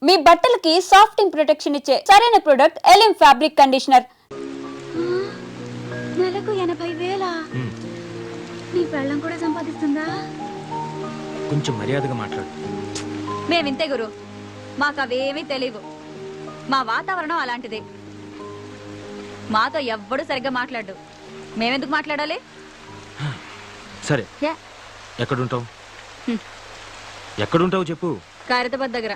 మీ బట్టలకి సాఫ్టింగ్ ప్రొటెక్షన్ ఇచ్చే సరైన ప్రొడక్ట్ ఎలిమ్ ఫ్యాబ్రిక్ కండిషనర్. నెలకు 80,000. నీ పెళ్ళం కూడా సంపాదిస్తుందా? కొంచెం మర్యాదగా మాట్లాడు. మేమింతే గురు, మాకు అవేమీ తెలియవు. మా వాతావరణం అలాంటిదే. మాతో ఎవ్వడు సరిగ్గా మాట్లాడు. మేమెందుకు మాట్లాడాలి? సరే, ఎక్కడుంటావు? ఎక్కడుంటావు చెప్పు. ఖైరతాబాద్ దగ్గర.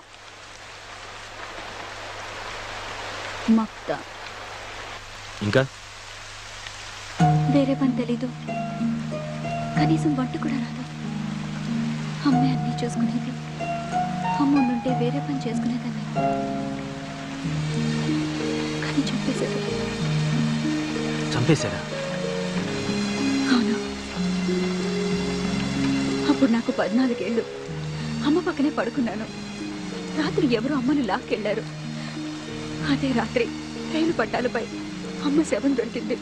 మక్తా. ఇంకా వేరే పని తెలీదు, కనీసం వంట కూడా రాదు. అమ్మే అన్నీ చూసుకునేది. అమ్మ ఉంటే వేరే పని చేసుకునేదాన్ని, కానీ చంపేశారు. చంపేశారా? అవును. అప్పుడు నాకు 14 ఏళ్ళు. అమ్మ పక్కనే పడుకున్నాను. రాత్రి ఎవరో అమ్మను లాక్కెళ్లారు. అదే రాత్రి రైలు పట్టాలపై అమ్మ శవం దొరికింది.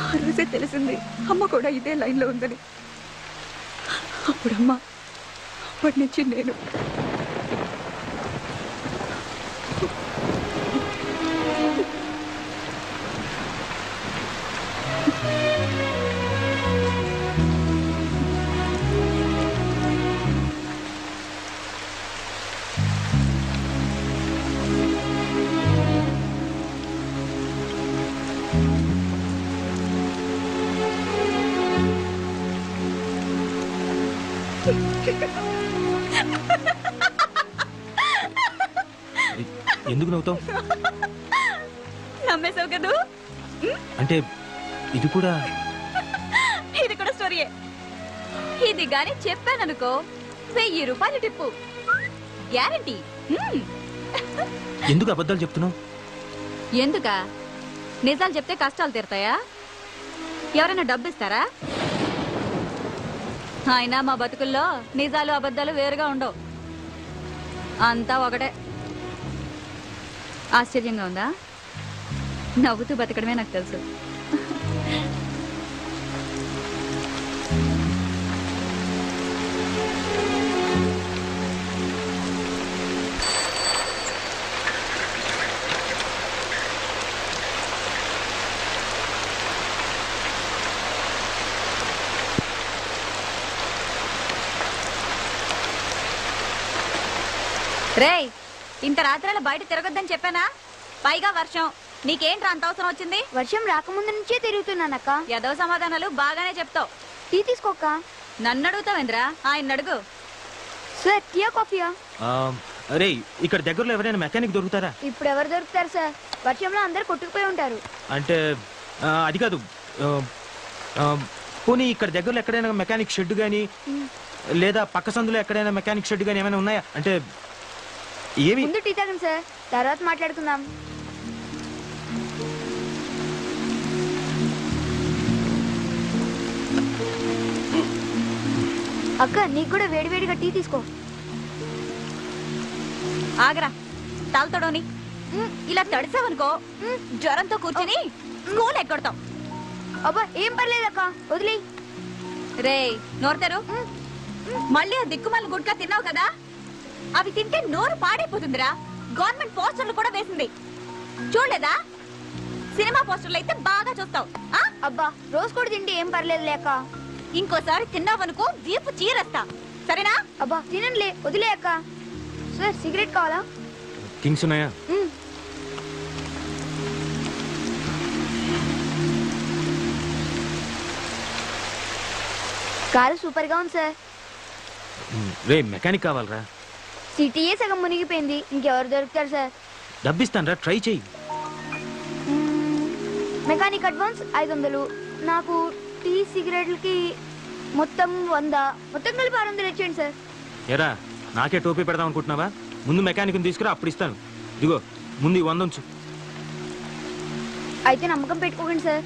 ఆ రోజే తెలిసింది అమ్మ కూడా ఇదే లైన్లో ఉందని. అప్పుడమ్మ, అప్పటి నుంచి నేను. ఎందుకు నవ్వుతావు? నమ్మేశావు కదూ? అంటే ఇది కూడా స్టోరీయే. ఇది గాని చెప్పాననుకో 1000 రూపాయలు టిప్పు గ్యారంటీ. ఎందుకు అబద్ధాలు చెప్తున్నావు? ఎందుకా? నిజాలు చెప్తే కష్టాలు తీరుతాయా? ఎవరైనా డబ్బు ఇస్తారా? అయినా మా బతుకుల్లో నిజాలు అబద్ధాలు వేరుగా ఉండవు, అంతా ఒకటే. ఆశ్చర్యంగా ఉందా? నవ్వుతూ బతకడమే నాకు తెలుసు. రేయ్, ఇంత రాత్రాల బయట తిరగొద్దని చెప్పానా? పైగా వర్షం. నీకేంట్రా అంత అవసరం వచ్చింది? వర్షం రాకముందు నుంచే తిరుగుతున్నానక్క. ఏదో సమాధానాలు బాగానే చెప్తావు. టీ తీసుకోక్క. నన్ను అడుగుతావేంద్రా? ఆయన అడుగు. సార్, టీయా కాఫీయా? అరే, ఇక్కడ దగ్గరలో ఎవరైనా మెకానిక్ దొరుకుతారా? ఇప్పుడు ఎవరు దొరుకుతారు సార్? వర్షంలో అందరు కొట్టుకుపోయి ఉంటారు. అంటే అది కాదు. పోనీ ఇక్కడ దగ్గరలో ఎక్కడైనా మెకానిక్ షెడ్ గానీ, లేదా పక్క సందులో ఎక్కడైనా మెకానిక్ షెడ్ గానీ ఏమైనా ఉన్నాయా? అంటే ఏమి? ముందు టీ తాగండి సార్, తర్వాత మాట్లాడుకుందాం. అక్క, నీకు కూడా వేడివేడిగా టీ తీసుకో. ఆగరా, తాగుతాడోని. ఇలా తడిసావనుకో జ్వరంతో కూర్చుని స్కూల్ ఎక్కొడతాం. అబ్బా, ఏం పర్లేదక్క, వదిలే. రే, నోరుతారు. మళ్ళీ ఆ దిక్కుమాల గుడ్కా తిన్నావు కదా, అవి తింటే నోరు పాడైపోతుందిరా. గవర్నమెంట్ పోస్టర్లు కూడా వేసింది, చూడలేదా? సినిమా పోస్టర్లు అయితే బాగా చూస్తావు. అబ్బా, రోజు కూడా తింటే ఏం పర్లేదు లేక. ఇంకోసారి తిన్నావనుకో వీపు చీరేస్తా, సరేనా? అబ్బా, తినండిలే, వదిలే అక్క. సార్, సిగరెట్ కావాలా? థింగ్స్ ఉన్నాయా? కారు సూపర్ గా ఉంది సార్. రే, మెకానిక్ కావాలరా. సిటీయే సగం మునిగిపోయింది, ఇంకెవరు దొరుకుతారు సార్? డబ్బిస్తానరా, ట్రై చెయ్యి. మెకానిక్ అడ్వాన్స్ 500, నాకు టీ సిగరెట్లకి మొత్తం 100, మొత్తం కలిపి 600 ఇచ్చేయండి సార్. ఎరా, నాకే టోపీ పెడదాం అనుకుంటున్నావా? ముందు మెకానిక్ని తీసుకురా, అప్పుడు ఇస్తాను. ఇదిగో ముందు 100 ఉంచు. అయితే నమ్మకం పెట్టుకోకండి సార్.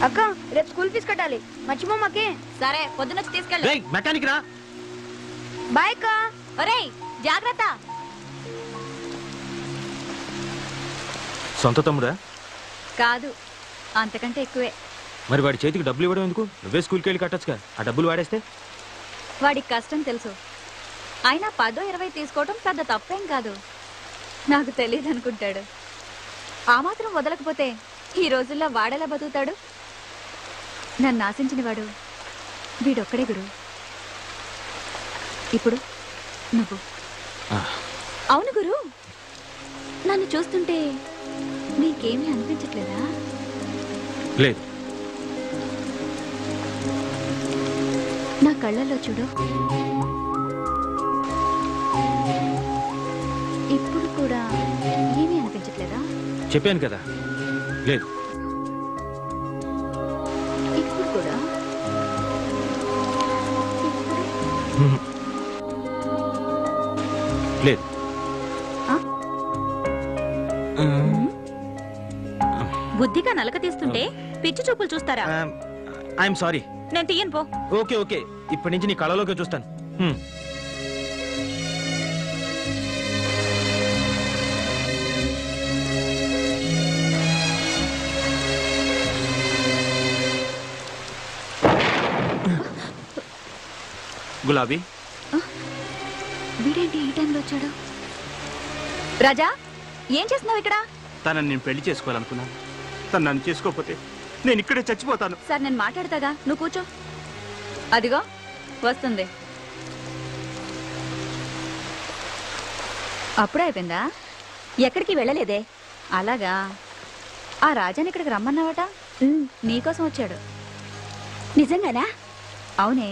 అక్క, రేపు స్కూల్ ఫీజు కట్టాలి, మర్చిపోమాకే. సరే, పొద్దునొచ్చి తీసుకెళ్ళి. మెకానిక్ రా. బాయ్ అక్క. ఒరేయ్, జాగ్రత్త. సొంత తమ్ముడా? కాదు, అంతకంటే ఎక్కువే. మరి వాడి చేతికి డబ్బులు ఇవ్వడం ఎందుకు? నువ్వే స్కూల్కి వెళ్ళి కట్టొచ్చుగా. ఆ డబ్బులు వాడేస్తే వాడికి కష్టం తెలుసు. అయినా 10, 20 తీసుకోవటం పెద్ద తప్పేం కాదు. నాకు తెలియదు అనుకుంటాడు. ఆ మాత్రం వదలకపోతే ఈ రోజుల్లో వాడేలా బతుకుతాడు? నన్ను ఆశించిన వాడు వీడొక్కడే గురు. ఇప్పుడు నువ్వు. అవును గురు, నన్ను చూస్తుంటే నీకేమీ అనిపించట్లేదా? లేదు. నా కళ్ళల్లో చూడు. ఇప్పుడు కూడా ఏమీ అనిపించట్లేదా? చెప్పాను కదా, లేదు. ఇప్పుడు కూడా? లేదు. ఆ? బుద్ధిగా నలక తీస్తుంటే పిచ్చి చూపులు చూస్తారా? I'm sorry. నేను తీయను పో. ఓకే ఓకే, ఇప్పటి నుంచి నీ కళలోకి చూస్తాను. గులాబీ, వీడేంటి ఈ టైంలో వచ్చాడు? రాజా, ఏం చేస్తున్నావు ఇక్కడ? తనని నేను పెళ్లి చేసుకోవాలనుకున్నాను. తను నన్ను చేసుకోకపోతే నేను ఇక్కడే చచ్చిపోతాను. సార్, నేను మాట్లాడతాగా, నువ్వు కూర్చో. అదిగో వస్తుంది. అప్పుడే అయిపోయిందా? ఎక్కడికి వెళ్ళలేదే. అలాగా, ఆ రాజాని ఇక్కడికి రమ్మన్నావట. నీకోసం వచ్చాడు. నిజంగానా? అవునే,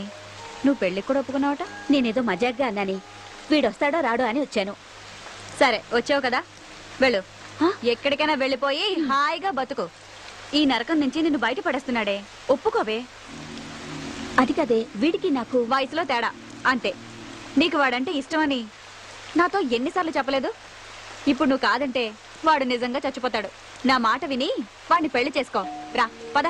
నువ్వు పెళ్ళికి కూడా ఒప్పుకున్నావట. నేనేదో మజాగ్గా అన్నాని, వీడొస్తాడో రాడో అని వచ్చాను. సరే, వచ్చావు కదా, వెళ్ళు. ఎక్కడికైనా వెళ్ళిపోయి హాయిగా బతుకు. ఈ నరకం నుంచి నిన్ను బయటపడేస్తున్నాడే, ఒప్పుకోవే. అది కదే, వీడికి నాకు వయసులో తేడా అంతే. నీకు వాడంటే ఇష్టమని నాతో ఎన్నిసార్లు చెప్పలేదు? ఇప్పుడు నువ్వు కాదంటే వాడు నిజంగా చచ్చిపోతాడు. నా మాట విని వాడిని పెళ్లి చేసుకో. రా, పద.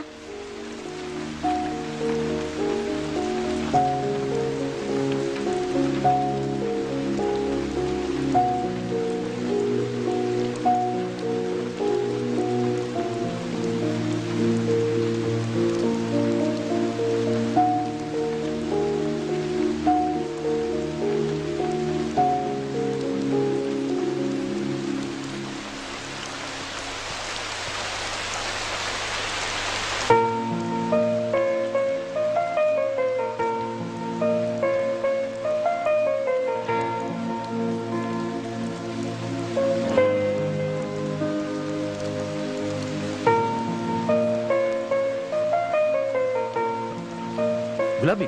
గులాబీ,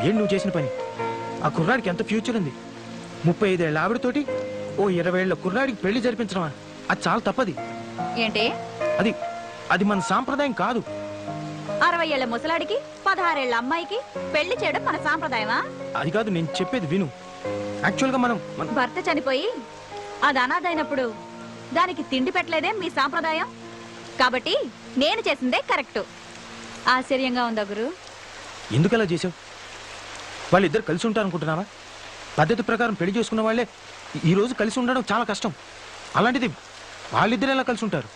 ఏం నువ్వు చేసిన పని? ఆ కుర్రాడికి ఎంత ఫ్యూచర్ ఉంది. 35 ఏళ్ళ ఆవిడతోటి ఓ 20 ఏళ్ళ కుర్రాడికి పెళ్లి జరిపించడమా? అది చాలా తప్పది. ఏంటి అది అది మన సాంప్రదాయం కాదు. 60 ఏళ్ల ముసలాడికి 16 ఏళ్ల అమ్మాయికి పెళ్లి చేయడం మన సాంప్రదాయమా? అది కాదు, నేను చెప్పేది విను. యాక్చువల్గా మనం భర్త చనిపోయి అది అనాథైనప్పుడు దానికి తిండి పెట్టలేదే మీ సాంప్రదాయం. కాబట్టి నేను చేసిందే కరెక్ట్. ఆశ్చర్యంగా ఉందా గురు? ఎందుకు అలా చేసావు? వాళ్ళిద్దరు కలిసి ఉంటారనుకుంటున్నావా? పద్ధతి ప్రకారం పెళ్లి చేసుకున్న వాళ్ళే ఈ రోజు కలిసి ఉండడం చాలా కష్టం. అలాంటిది వాళ్ళిద్దరు ఎలా కలిసి ఉంటారు?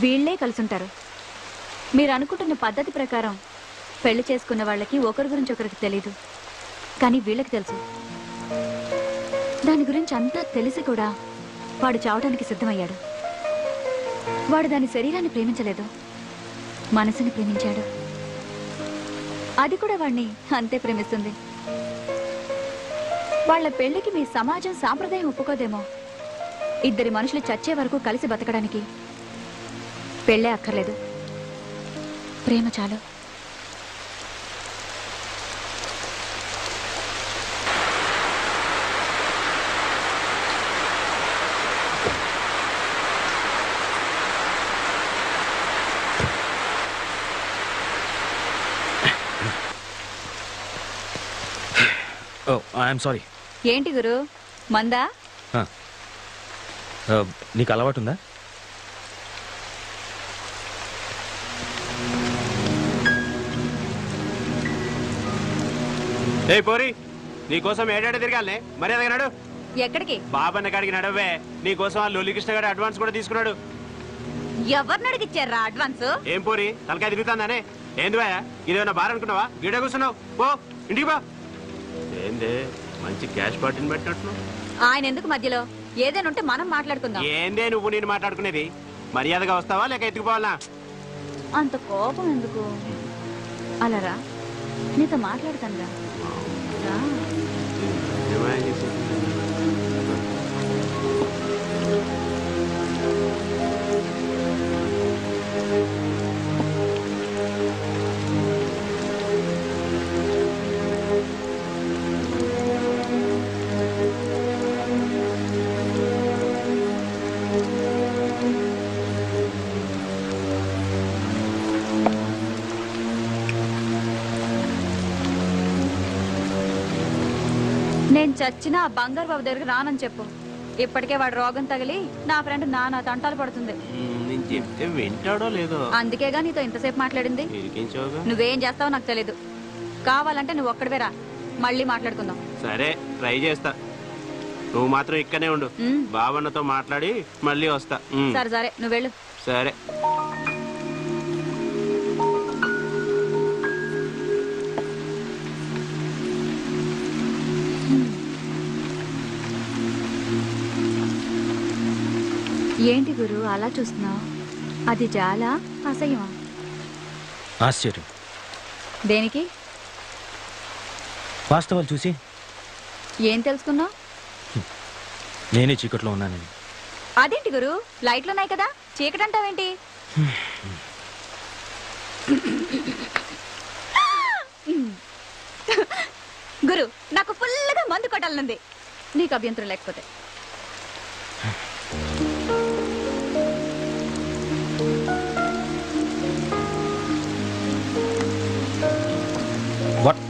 వీళ్లే కలిసి ఉంటారు. మీరు అనుకుంటున్న పద్ధతి ప్రకారం పెళ్లి చేసుకున్న వాళ్ళకి ఒకరి గురించి ఒకరికి తెలీదు, కానీ వీళ్ళకి తెలుసు. దాని గురించి అంతా తెలిసి కూడా వాడు చావడానికి సిద్ధమయ్యాడు. వాడు దాని శరీరాన్ని ప్రేమించలేదు, మనసుని ప్రేమించాడు. అది కూడా వాణ్ణి అంతే ప్రేమిస్తుంది. వాళ్ళ పెళ్లికి మీ సమాజం సాంప్రదాయం ఒప్పుకోదేమో. ఇద్దరి మనుషులు చచ్చే వరకు కలిసి బతకడానికి పెళ్ళే అక్కర్లేదు, ప్రేమ చాలు. ఓ, ఐఎమ్ సారీ. ఏంటి గురు, మందా? నీకు అలవాటుందా? ఏ పోరి, నీకోసం ఏడాడ తిరగాలనే, మరి ఎదగనాడు. ఎక్కడికి? బాబన్న కాడికి నడవే. నీకోసం ఆ లొల్లికృష్ణ గారు అడ్వాన్స్ కూడా తీసుకున్నాడు. ఎవరిని అడిగిచ్చారా అడ్వాన్స్? ఏం పోరి, తలకాయ తిరుగుతాందానే? ఏంది బాయ్, ఇదేమన్నా బార్ అనుకున్నావా? గిడ కూర్చున్నావు, పో ఇంటికి పో. ఏంది మంచి క్యాష్ పార్టీని పెట్టినట్లు. ఆయన ఎందుకు మధ్యలో? ఏదైనా ఉంటే మనం మాట్లాడుకుందాం. ఏందే నువ్వు నేను మాట్లాడుకునేది? మర్యాదగా వస్తావా లేక ఎత్తుకుపోవాలా? అంత కోపం ఎందుకు? అలా రా, నీతో మాట్లాడతాను రా. నేను చచ్చినా ఆ బంగారు బాబు దగ్గరికి రానని చెప్పు. ఇప్పటికే వాడు రోగం తగిలి నా ఫ్రెండ్ నానా తంటాలు పడుతుంది. నేను చెప్తే వింటాడో లేదో అందుకేగా నీతో ఇంతసేపు మాట్లాడింది. ఇరికించావుగా. నువ్వేం చేస్తావో నాకు తెలీదు. కావాలంటే నువ్వు ఒక్కడివే రా, మళ్ళీ మాట్లాడుకుందాం. సరే ట్రై చేస్తా. నువ్వు మాత్రం ఇక్కడనే ఉండు. బావన్నతో మాట్లాడి మళ్ళీ వస్తా. సరే సరే, నువ్వు వెళ్ళు. సరే. ఏంటి గురు అలా చూస్తున్నావు? అది చాలా అసహ్యమా? ఆశ్చర్యం. దేనికి? వాస్తవాలు చూసి ఏం తెలుసుకున్నావు? నేనే చీకట్లో ఉన్నానని. అదేంటి గురు, లైట్లు ఉన్నాయి కదా, చీకటి అంటావేంటి? గురు, నాకు ఫుల్గా మందు కొట్టాలనుంది, నీకు అభ్యంతరం లేకపోతే. వాట్?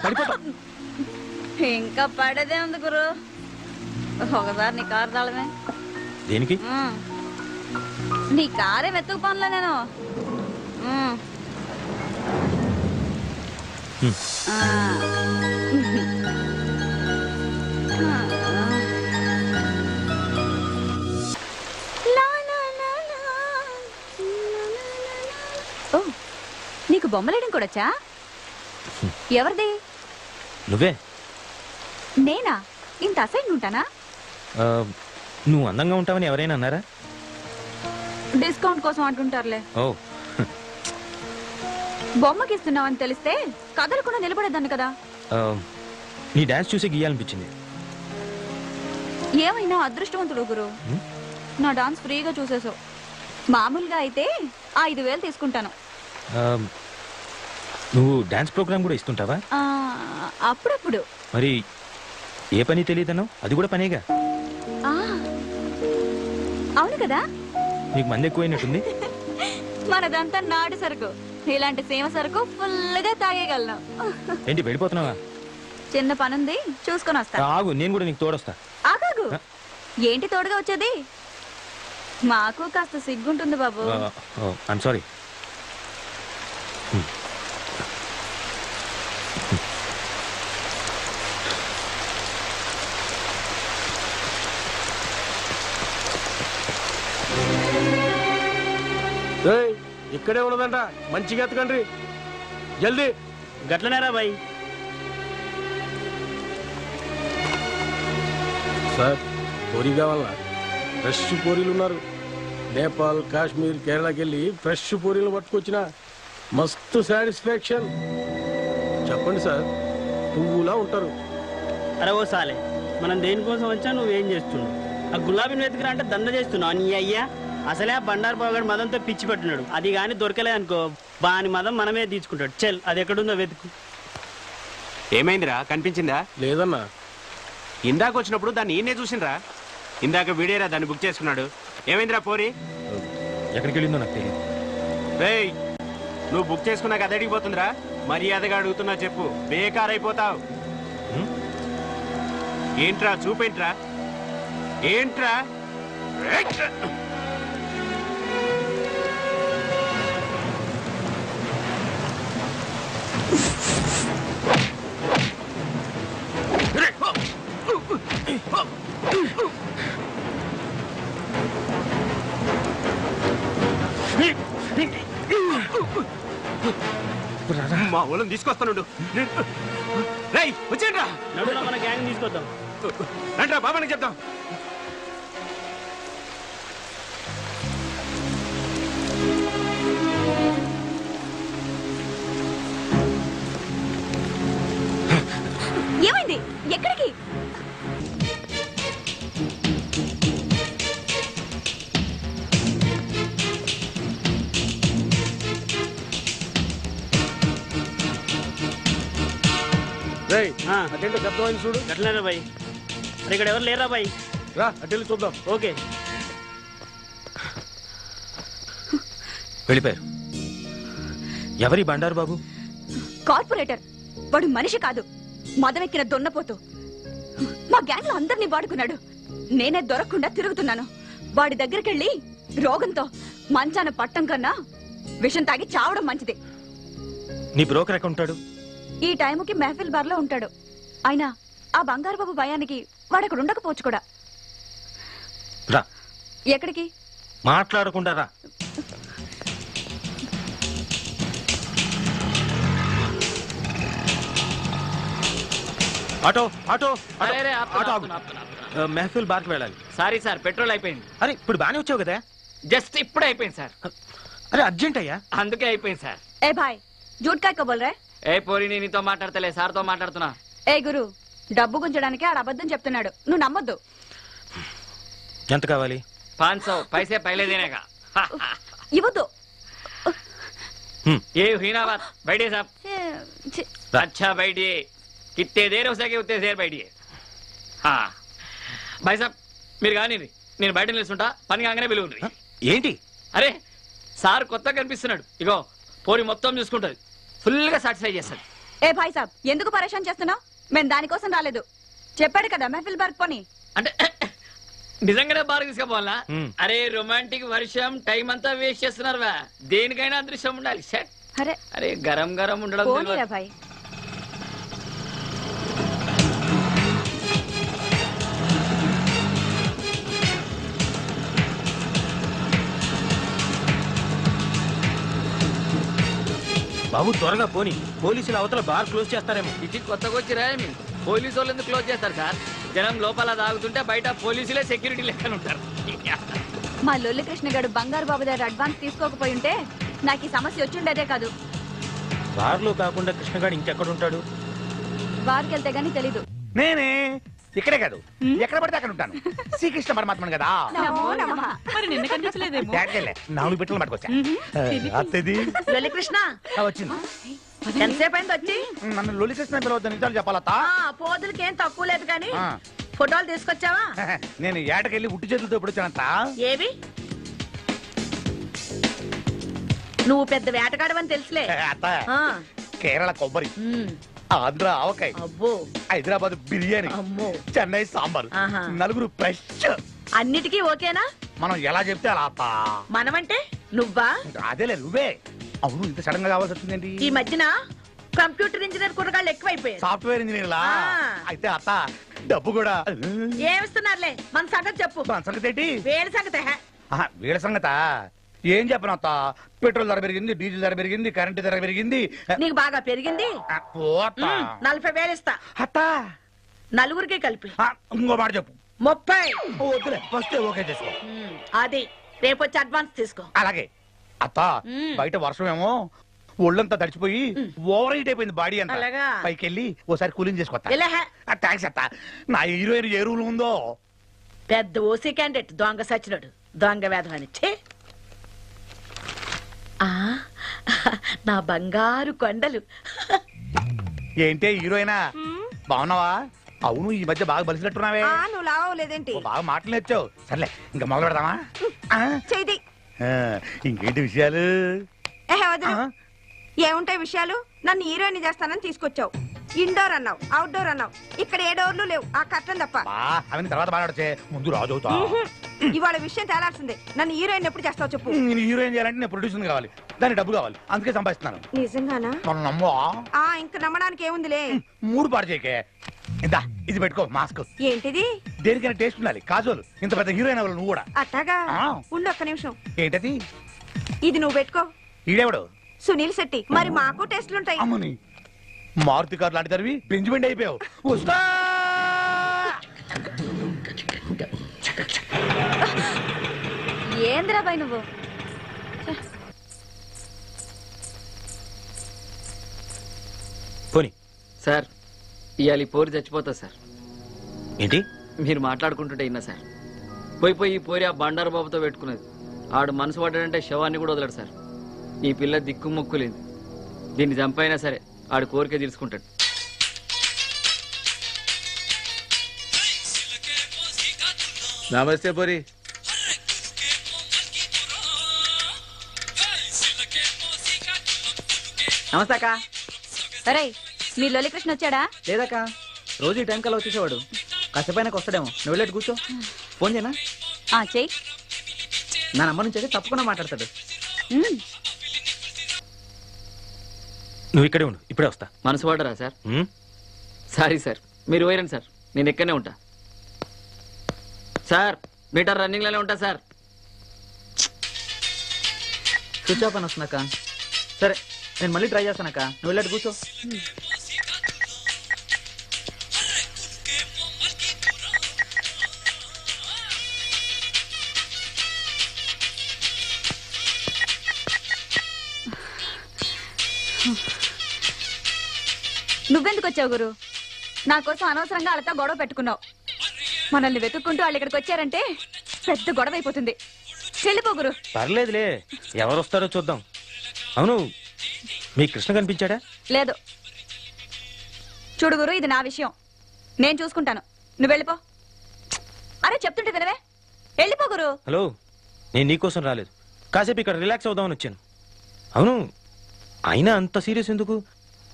పడిపోతా. ఇంకా పడేదే ఉంది గురు. ఒకసారి నీ కారు తాళమే. దేనికి? నీ కారే వెతుకు పనులే నేను. ఓ, నీకు బొమ్మలేయడం కూడా వచ్చా? ఎవరిది? నువ్వే. నేనా? ఇంత అసహ్యంగా ఉంటానా? నువ్వు అందంగా ఉంటావని ఎవరైనా అన్నారా? డిస్కౌంట్ కోసం అంటుంటారులే. ఓ, బొమ్మకి ఇస్తున్నావని తెలిస్తే కదలకుండా నిలబడేదాన్ని కదా. నీ డాన్స్ చూసి గీయాలనిపించింది. ఏమైనా అదృష్టవంతుడు గురు, నా డాన్స్ ఫ్రీగా చూసేసావు. మామూలుగా అయితే 5,000 తీసుకుంటాను. నువ్వు డాన్స్ ప్రోగ్రామ్ కూడా ఇస్తుంటావా? అప్పుడప్పుడు. మరి ఏ పని తెలియదన్నావు? అది కూడా పనేగా. అవును కదా. నీకు మంది ఎక్కువైనట్టుంది. మనదంతా నాటు సరుకు. ఇలాంటి సేమ సరుకు ఫుల్గా తాగేయగలను. ఏంటి వెళ్ళిపోతున్నావా? చిన్న పనుంది, చూసుకొని వస్తా. ఆగు, నేను కూడా నీకు తోడొస్తా. ఆగాగు. ఏంటి తోడుగా వచ్చేది? మాకు కాస్త సిగ్గుంటుంది బాబు. I'm sorry. ఇక్కడే ఉన్నదంట, మంచిగా ఎత్తకండి జల్దీ. గట్లనేరా బాయ్. సార్, పూరి కావాలా? ఫ్రెష్ పూరీలు ఉన్నారు. నేపాల్, కాశ్మీర్, కేరళకి వెళ్ళి ఫ్రెష్ పూరీలు పట్టుకొచ్చిన మస్తు సాటిస్ఫాక్షన్. చెప్పండి సార్, పువ్వులా ఉంటారు. అరే ఓ సాలే, మనం దేనికోసం వచ్చా, నువ్వేం చేస్తున్నావు? ఆ గులాబీని వెతుకురా అంటే దండ చేస్తున్నావు నీ అయ్యా. అసలే ఆ బండారు బాగాడు మదంతో పిచ్చి పట్టున్నాడు. అది కానీ దొరకలే అనుకో, బాని మదం మనమే తీసుకుంటాడు. చెల్, అది ఎక్కడుందో వెతుకు. ఏమైందిరా, కనిపించిందా? లేదన్నా. ఇందాక వచ్చినప్పుడు దాన్ని ఈయనే చూసిండ్రా. ఇందాక వీడేరా దాన్ని బుక్ చేసుకున్నాడు. ఏమైందిరా పోరి? ఎక్కడికి వెళ్ళిందో నాకు తెలియదు. రేయ్, నువ్వు బుక్ చేసుకున్నాక అది అడిగిపోతుందిరా. మర్యాదగా అడుగుతున్నా చెప్పు, బేకారైపోతావు. ఏంట్రా చూపేంట్రా, ఏంట్రా? మా ఊళ్ళని తీసుకొస్తానుండు. రేయ్ వచ్చేయండిరా. నడురా మన గ్యాంగ్ తీసుకొద్దాం. రండిరా బాబానికి చెప్తాం. ఏమైంది? ఎక్కడికి? రేయ్ ఆ. అటెండ్ శబ్దం చూడు. ఎట్లరా బాయ్? మరి ఇక్కడ ఎవరు లేరా బాయ్? రా అటెండ్ చూద్దాం. ఓకే. వెళ్ళిపోయారు. ఎవరి బండారు బాబు? కార్పొరేటర్. వాడు మనిషి కాదు, మదవెక్కిన దొన్నపోతూ. మా గ్యాంగ్ లో అందరినీ వాడుకున్నాడు. నేనే దొరకకుండా తిరుగుతున్నాను. వాడి దగ్గరికెళ్ళి రోగంతో మంచాన పట్టం కన్నా విషం తాగి చావడం మంచిది. నీ బ్రోకర్ ఎక్కడ ఉంటాడు? ఈ టైంకి మెహఫిల్ బార్ లో ఉంటాడు. అయినా ఆ బంగారు బాబు భయానికి వాడక్కడ ఉండకపోవచ్చు కూడా. రా, ఎక్కడికి? మాట్లాడకుండా రా. ఆటో ఆటో ఆటో, ఆటో ఆగు. మెహఫిల్ బార్కి వెళ్ళాలి. సారీ సార్, పెట్రోల్ అయిపోయింది. అరే ఇప్పుడు బానే వచ్చావు కదా. జస్ట్ ఇప్పుడే అయిపోయింది సార్. అరే అర్జెంట్ అయ్యా. అందుకే అయిపోయింది సార్. ఏ భాయ్, జూట్ కాయ కబోల్ రే. ఏ పోరి, నేను నీతో మాట్లాడతలే, సార్తో మాట్లాడుతున్నా. ఏ గురు, డబ్బు గుంజడానికి ఆడ అబద్ధం చెప్తున్నాడు, నువ్వు నమ్మొద్దు. ఎంత కావాలి? 500 पैसे पहले देने का. ఇవ్వద్దు. ये हुई ना बात. बैठिए साहब. ఛీ, अच्छा बैठिए. कितने देर हो सके उतने देर बैठिए. हाँ भाई साहब, మీరు కానీ నేను బయట నిలుస్తుంటా, పని కాగానే పిలువుండ్రి. ఏంటి? అరే సార్ కొత్తగా కనిపిస్తున్నాడు. ఇగో పోరి మొత్తం చూసుకుంటది, ఫుల్ గా సాటిస్ఫై చేస్తాడు. ఏ భాయ్ సాబ్, ఎందుకు పరేషాన్ చేస్తున్నావు? మేము దానికోసం రాలేదు. చెప్పాడు కదా మెహఫిల్ బార్క్ పని. అంటే నిజంగానే బాగా తీసుకుపోవాలా? మ్. అరే రొమాంటిక్ వర్షం టైం అంతా వేస్ట్ చేస్తున్నారు. దేనికైనా అదృష్టం ఉండాలి. షట్. అరే అరే గరం గరం ఉండడం పోనీరా తెలియదు. భాయ్. బాబు త్వరగా పోని, పోలీసులు అవతల బార్ క్లోజ్ చేస్తారేమో. ఇది కొత్తగా వచ్చిరా మీరు? పోలీసు వాళ్ళు ఎందుకు క్లోజ్ చేస్తారు సార్? జనం లోపల తాగుతుంటే బయట పోలీసులే సెక్యూరిటీ లెక్కన ఉంటారు. మా లొల్లి కృష్ణ గారు బంగారు బాబు దగ్గర అడ్వాన్స్ తీసుకోకపోయి ఉంటే నాకు ఈ సమస్య వచ్చిండేదే కాదు. బార్లో కాకుండా కృష్ణగాడు ఇంకెక్కడ ఉంటాడు? బార్కి వెళ్తే గానీ తెలీదు. నేనే ఇక్కడే కాదు, ఎక్కడ పడితే అక్కడ ఉంటాను. శ్రీకృష్ణ పరమాత్మను కదా. నమో నమః. మరి నిన్న కనిపించలేదేమో. డాడీకెళ్ళే 4 బిట్టలు పట్టుకొచ్చా. అత్తది లొల్లి కృష్ణ వచ్చింది. ఎంతసేపు అయింది వచ్చి? నన్ను లొలి కృష్ణ పిలవద్దు, నిజాలు చెప్పాలత్తా. పోదులకేం తక్కువ లేదు కానీ ఆ. ఫోటోలు తీసుకొచ్చావా? నేను ఏటకెళ్ళి ఉట్టి చేతులతో ఎప్పుడు వచ్చానంత. ఏవి? నువ్వు పెద్ద వేటగాడవని తెలుసులే. అత్త ఆ. కేరళ కొబ్బరి, ఉమ్. ఆంధ్ర ఆవకాయ, అబ్బో, హైదరాబాద్ బిర్యానీ, అమ్మో. చెన్నై సాంబార్, ఆహా. నలుగురు ఫ్రెష్. అన్నిటికీ ఓకేనా? మనం ఎలా చెప్తే అలా అత్త. మనమంటే నువ్వా? అదేలే నువ్వే. అవును, ఇంత సడన్ గా కావాల్సి వచ్చిందేంటి? ఈ మధ్యన కంప్యూటర్ ఇంజనీర్ కుర్రగాళ్ళు ఎక్కువైపోయారు. సాఫ్ట్వేర్ ఇంజనీర్ లా. ఆ. అయితే అత్త డబ్బు కూడా ఏమిస్తున్నారులే, మన సంగతి చెప్పు. దాని సంగతి ఏంటి? వేడి సంగతి హే. వీళ్ళ సంగత ఏం చెప్పను అత్త. పెట్రోల్ ధర పెరిగింది, డీజిల్ ధర పెరిగింది, కరెంట్ ధర పెరిగింది. నీకు బాగా పెరిగింది. ఓ అత్త. 40,000 ఇస్తా, అత్త, నలుగురికి కలిపి. ఇంకో మాట చెప్పు. 30. వద్దులే, ఫస్ట్ ఓకే చేసుకో. అది రేపొచ్చి అడ్వాన్స్ తీసుకో. అలాగే అత్త. బయట వర్షం ఏమో ఒళ్ళంతా తడిచిపోయి ఓవర్ హీట్ అయిపోయింది బాడీ అంతా. అలాగా? పైకి వెళ్ళి ఓసారి కూలింగ్ చేసుకోవచ్చా? ఇలా హే. థ్యాంక్స్ అత్త. నా హీరోయిన్ ఏ రూల్ ఉందో. పెద్ద ఓసీ క్యాండిడేట్ దొంగ సచ్చినోడు, దొంగ వేధవాని. ఛే! ఆ, నా బంగారు కొండలు. ఏంటే హీరోయినా, బాగున్నావా? అవును, ఈ మధ్య బాగా బలిసినట్టున్నావే. నువ్వు లావలేదేంటి? బాగా మాటలు నేర్చావు. సర్లే, ఇంకా మొదలు పెడదామా? ఆ? చేయి. ఆ, ఇంకేంటి విషయాలు? ఆ? ఏముంటాయి విషయాలు? నన్ను హీరోయిన్ చేస్తానని తీసుకొచ్చావు. ఇండోర్ అన్నావు, అవుట్డోర్ అన్నావు. ఇక్కడ ఏ డోర్లు లేవు, ఆ కట్టం తప్ప. అవన్నీ తర్వాత మాట్లాడచ్చే, ముందు రాజు అవుతా. ఇవాళ విషయం తేలాల్సిందే. నన్ను హీరోయిన్ ఎప్పుడు చేస్తావు చెప్పు. నేను హీరోయిన్ చేయాలంటే నేను ప్రొడ్యూసర్ కావాలి, దానికి డబ్బు కావాలి, అందుకే సంపాదిస్తున్నాను. నిజంగానా? మనం నమ్మో. ఇంక నమ్మడానికి ఏముందిలే. మూడు పాడు చేయకే. ఇందా ఇది పెట్టుకో, మాస్క్. ఏంటిది? దేనికైనా టేస్ట్ ఉండాలి. కాజోలు ఇంత పెద్ద హీరోయిన్ అవ్వాలి నువ్వు కూడా. అట్టాగా? ఆ. ఉండు ఒక్క నిమిషం. ఏంటది? ఇది నువ్వు పెట్టుకో. ఈడేవాడు? సునీల్ శెట్టి. మరి మాకు టెస్ట్లుంటాయి. అమ్మని మారుతి కారు లాంటి తరివి బెంజ్మెంట్ అయిపోయావు. వస్తా. ఏంద్రా బాయ్ నువ్వు? పోనీ సార్ ఇవాళ ఈ పోరి చచ్చిపోతా సార్. ఏంటి? మీరు మాట్లాడుకుంటుంటే విన్నా సార్. పోయి ఈ పోరి ఆ బండారు బాబుతో పెట్టుకున్నది. ఆడు మనసు పడ్డాడంటే శవాన్ని కూడా వదలడు సార్. ఈ పిల్ల దిక్కు మొక్కులేదు. దీన్ని చంపైనా సరే ఆడు కోరిక తీర్చుకుంటాడు. నమస్తే పోరి. నమస్తే అక్క. అరే మీ లొలికృష్ణ వచ్చాడా? లేదక్క, రోజు ఈ టైం కల్లా వచ్చేసేవాడు. కాసేపైనాక వస్తాడేమో. నువ్వు వెళ్ళేట్టు కూర్చో. ఫోన్ చేయనా? చెయ్యి. నా నంబర్ నుంచి అయితే తప్పకుండా మాట్లాడతాడు. నువ్వు ఇక్కడే ఉండు, ఇప్పుడే వస్తా. మనసు పడ్డరా సార్? ఉమ్? సారీ సార్, మీరు పోయిరండి సార్, నేను ఎక్కడనే ఉంటా సార్. మీటర్ రన్నింగ్ లోనే ఉంటా సార్. స్విచ్ ఆఫ్ అని వస్తుందక్క. సరే నేను మళ్ళీ ట్రై చేస్తానక్క, నువ్వు వెళ్ళేట్టు కూర్చో. నువ్వెందుకు వచ్చావు గురు? నా కోసం అనవసరంగా వాళ్ళతో గొడవ పెట్టుకున్నావు. మనల్ని వెతుక్కుంటూ వాళ్ళు ఇక్కడికి వచ్చారంటే పెద్ద గొడవ అయిపోతుంది. వెళ్ళిపో గురు. పర్లేదులే, ఎవరు వస్తారో చూద్దాం. అవును, మీ కృష్ణ కనిపించాడా? లేదు. చూడు గురు, ఇది నా విషయం, నేను చూసుకుంటాను. నువ్వు వెళ్ళిపో. అరే చెప్తుంటే వినవే. వెళ్ళిపో గురు. హలో, నేను నీకోసం రాలేదు, కాసేపు ఇక్కడ రిలాక్స్ అవుదామని వచ్చాను. అవును, అయినా అంత సీరియస్ ఎందుకు?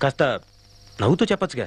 కాస్త నవ్వుతూ చెప్పచ్చుగా.